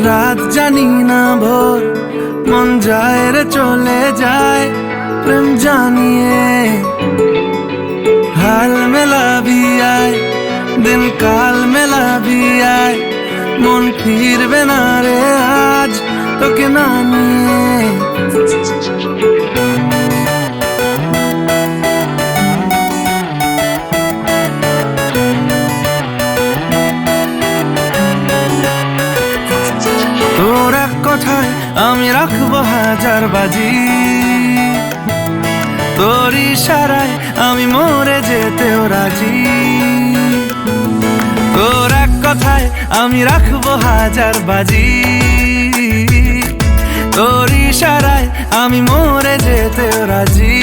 রাত জানি না ভোর মন যায় রে চলে যায় প্রেম জানিয়ে हाल मेला भी आए दिन काल मेला भी आए मन फिरबे ना रे आज তোকে না নিয়ে তোর এক কথায় আমি রাখবো হাজার বাজি তোর ইশারায় আমি মরে যেতেও রাজি তোর এক কথায় আমি রাখবো হাজার বাজি তোর ইশারায় আমি মরে যেতেও রাজি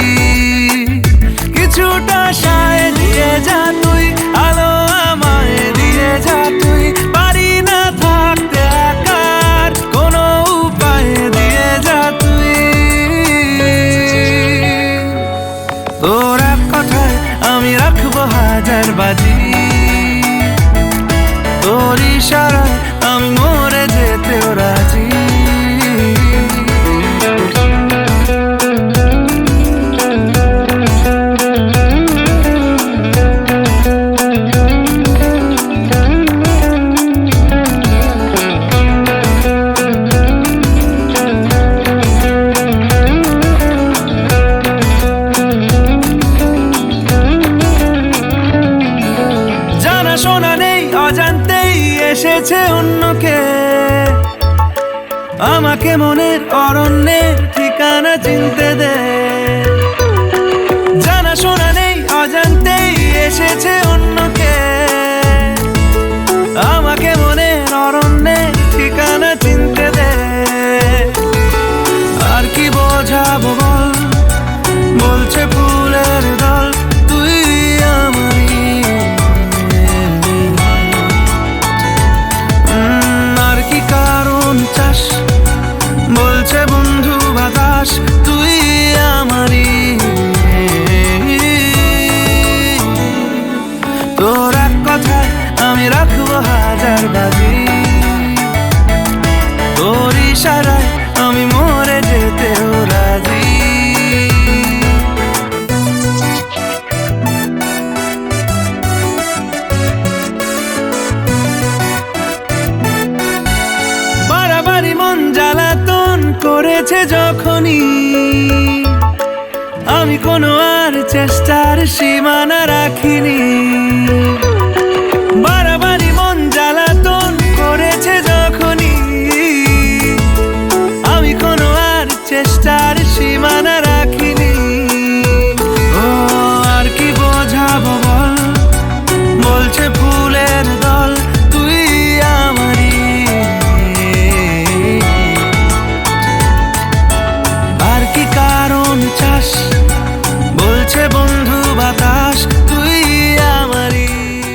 কিছুটা সায় দিয়ে যা তুই আলো আমায় দিয়ে যা তুই পারি না থাকতে একার কোনো উপায় দিয়ে যা তুই তোর এক কথায় আমি রাখবো হাজার বাজি তোর ইশারায় আমি মরে যেতেও রাজি শোনা নেই অজান্তেই এসেছে অন্যকে আমাকে মনের অরণ্যের ঠিকানা চিনতে দে জানা শোনা নেই অজান্তেই এসেছে অন্যকে আমাকে মনের অরণ্যের ঠিকানা চিনতে দে আর কি বোঝাবো বল বলছে ফুলের দল তুই আমারই চাস বলছে বন্ধু বাতাস তুই আমারই তোর এক কথায় আমি রাখবো হাজার বাজি তোর ইশারায় আমি মরে যেতেও রাজি মন জ্বালাতন করেছে যখনই আমি কোনো আর চেষ্টার সীমানা রাখিনি